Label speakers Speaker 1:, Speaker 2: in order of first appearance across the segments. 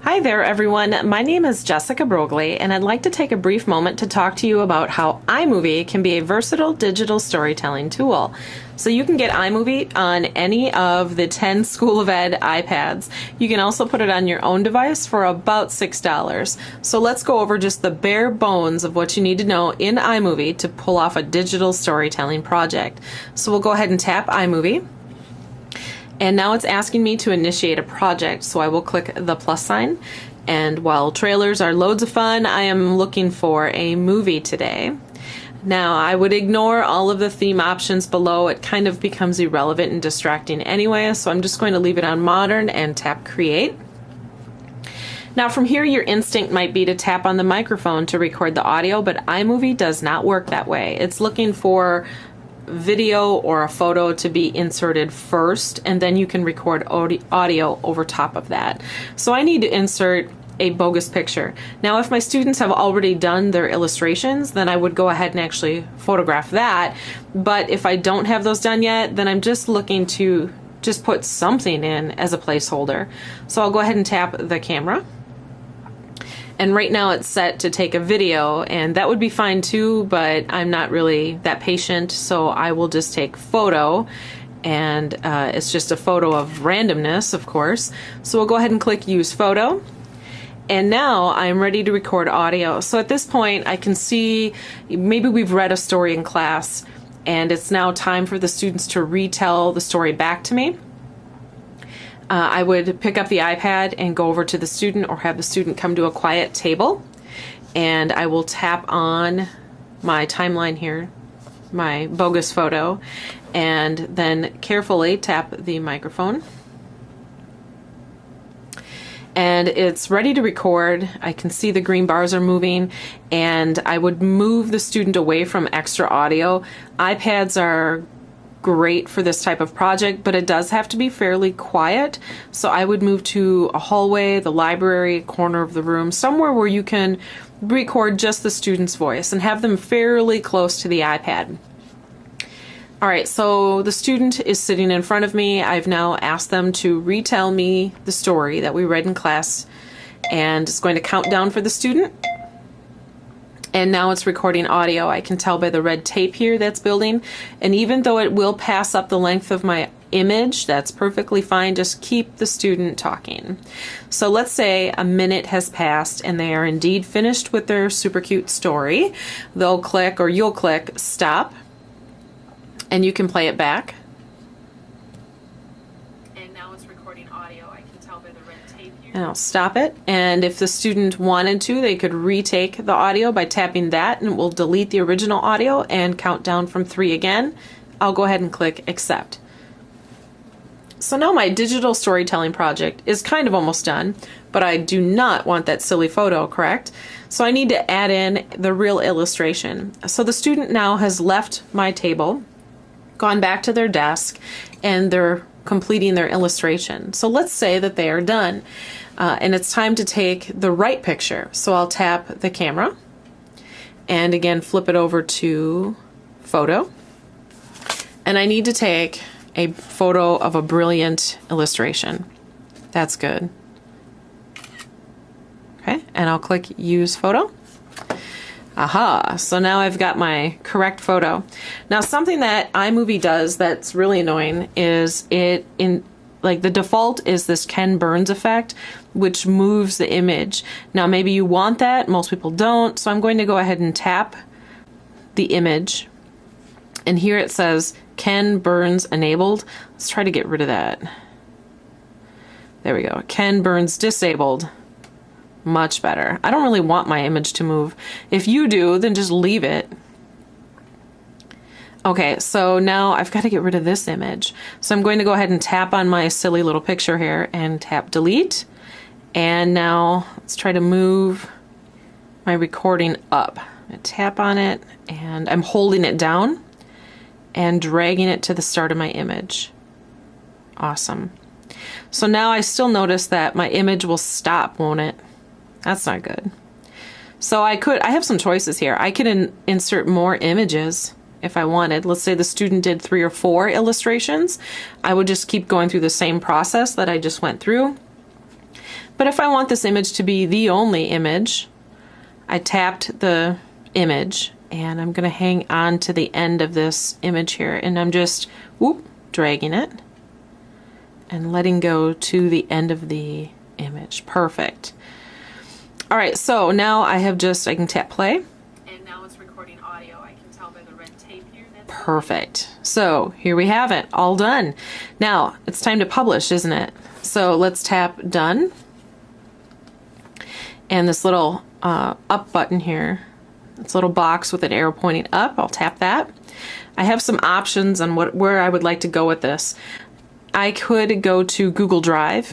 Speaker 1: Hi there everyone, my name is Jessica Brogley and I'd like to take a brief moment to talk to you about how iMovie can be a versatile digital storytelling tool. So you can get iMovie on any of the 10 School of Ed iPads. You can also put it on your own device for about $6. So let's go over just the bare bones of what you need to know in iMovie to pull off a digital storytelling project. So we'll go ahead and tap iMovie. And now it's asking me to initiate a project, so I will click the plus sign. And while trailers are loads of fun, I am looking for a movie today. Now I would ignore all of the theme options below. It kind of becomes irrelevant and distracting anyway, so I'm just going to leave it on modern and tap create. Now from here your instinct might be to tap on the microphone to record the audio, but iMovie does not work that way. It's looking for video or a photo to be inserted first, and then you can record audio over top of that. So I need to insert a bogus picture. Now if my students have already done their illustrations, then I would go ahead and actually photograph that. But if I don't have those done yet, then I'm just looking to just put something in as a placeholder. So I'll go ahead and tap the camera. And right now it's set to take a video, and that would be fine too, but I'm not really that patient, so I will just take photo, and it's just a photo of randomness, of course. So we'll go ahead and click use photo. And now I'm ready to record audio. So at this point I can see maybe we've read a story in class and it's now time for the students to retell the story back to me. I would pick up the iPad and go over to the student or have the student come to a quiet table, and I will tap on my timeline here, my bogus photo, and then carefully tap the microphone. And it's ready to record. I can see the green bars are moving, and I would move the student away from extra audio. iPads are great for this type of project, but it does have to be fairly quiet. So I would move to a hallway, the library, corner of the room, somewhere where you can record just the student's voice and have them fairly close to the iPad. All right, so the student is sitting in front of me. I've now asked them to retell me the story that we read in class, and it's going to count down for the student. And now it's recording audio. I can tell by the red tape here that's building. And even though it will pass up the length of my image, that's perfectly fine. Just keep the student talking. So let's say a minute has passed and they are indeed finished with their super cute story. They'll click, or you'll click stop, and you can play it back. And now it's recording audio. I can tell by the red tape here. And I'll stop it. And if the student wanted to, they could retake the audio by tapping that, and it will delete the original audio and count down from 3 again. I'll go ahead and click accept. So now my digital storytelling project is kind of almost done, but I do not want that silly photo, correct? So I need to add in the real illustration. So the student now has left my table, gone back to their desk, and they're completing their illustration. So let's say that they are done, and it's time to take the right picture. So I'll tap the camera and again flip it over to photo, and I need to take a photo of a brilliant illustration. That's good. Okay, and I'll click use photo. Aha, so now I've got my correct photo. Now something that iMovie does that's really annoying is the default is this Ken Burns effect, which moves the image. Now maybe you want that, most people don't, so I'm going to go ahead and tap the image, and here it says Ken Burns enabled. Let's try to get rid of that. There we go, Ken Burns disabled. Much better. I don't really want my image to move. If you do, then just leave it. Okay, so now I've got to get rid of this image. So I'm going to go ahead and tap on my silly little picture here and tap delete. And now let's try to move my recording up. I tap on it and I'm holding it down and dragging it to the start of my image. Awesome. So now I still notice that my image will stop, won't it? That's not good. So I have some choices here. I could insert more images if I wanted. Let's say the student did 3 or 4 illustrations. I would just keep going through the same process that I just went through. But if I want this image to be the only image, I tapped the image and I'm going to hang on to the end of this image here, and I'm just dragging it and letting go to the end of the image. Perfect. All right, so now I can tap play. And now it's recording audio. I can tell by the red tape here. Perfect. So here we have it, all done. Now it's time to publish, isn't it? So let's tap done. And this little up button here, this little box with an arrow pointing up, I'll tap that. I have some options on where I would like to go with this. I could go to Google Drive.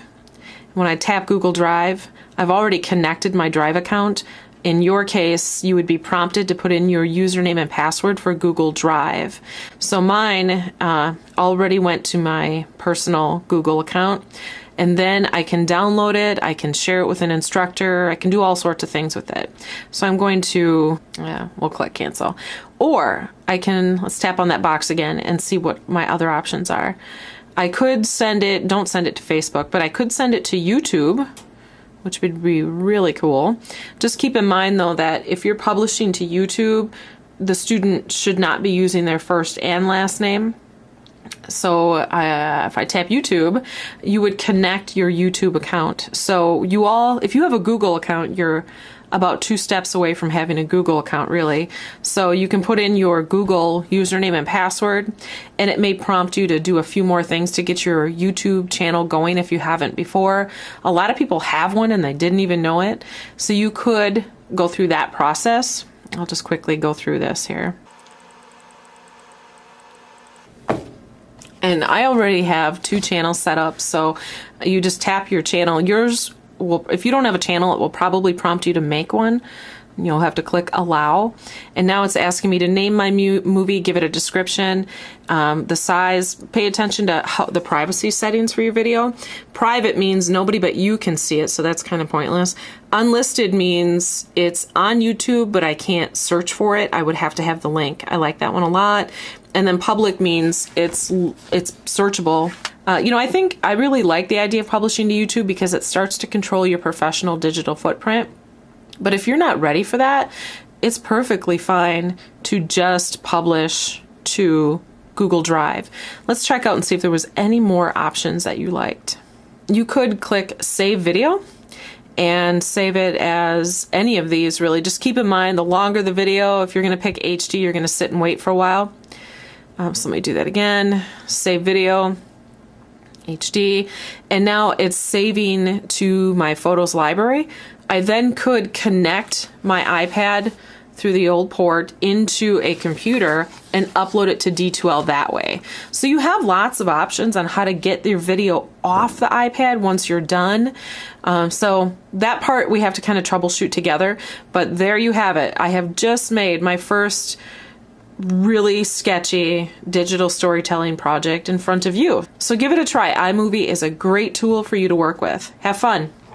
Speaker 1: When I tap Google Drive, I've already connected my Drive account. In your case, you would be prompted to put in your username and password for Google Drive. So mine already went to my personal Google account, and then I can download it, I can share it with an instructor, I can do all sorts of things with it. So I'm going to, we'll click cancel. Or let's tap on that box again and see what my other options are. I could don't send it to Facebook, but I could send it to YouTube, which would be really cool. Just keep in mind though that if you're publishing to YouTube, the student should not be using their first and last name. So if I tap YouTube, you would connect your YouTube account. So if you have a Google account, you're about 2 steps away from having a Google account, really. So you can put in your Google username and password, and it may prompt you to do a few more things to get your YouTube channel going if you haven't before. A lot of people have one and they didn't even know it. So you could go through that process. I'll just quickly go through this here. And I already have 2 channels set up, so you just tap your channel. If you don't have a channel, it will probably prompt you to make one. You'll have to click allow. And now it's asking me to name my movie, give it a description, the size, pay attention to the privacy settings for your video. Private means nobody but you can see it, so that's kind of pointless. Unlisted means it's on YouTube, but I can't search for it. I would have to have the link. I like that one a lot. And then public means it's searchable. I think I really like the idea of publishing to YouTube because it starts to control your professional digital footprint. But if you're not ready for that, it's perfectly fine to just publish to Google Drive. Let's check out and see if there was any more options that you liked. You could click Save Video and save it as any of these, really. Just keep in mind, the longer the video, if you're going to pick HD, you're going to sit and wait for a while. So let me do that again. Save video, HD, and now it's saving to my photos library. I then could connect my iPad through the old port into a computer and upload it to D2L that way. So you have lots of options on how to get your video off the iPad once you're done. So that part we have to kind of troubleshoot together, but there you have it. I have just made my first really sketchy digital storytelling project in front of you. So give it a try. iMovie is a great tool for you to work with. Have fun.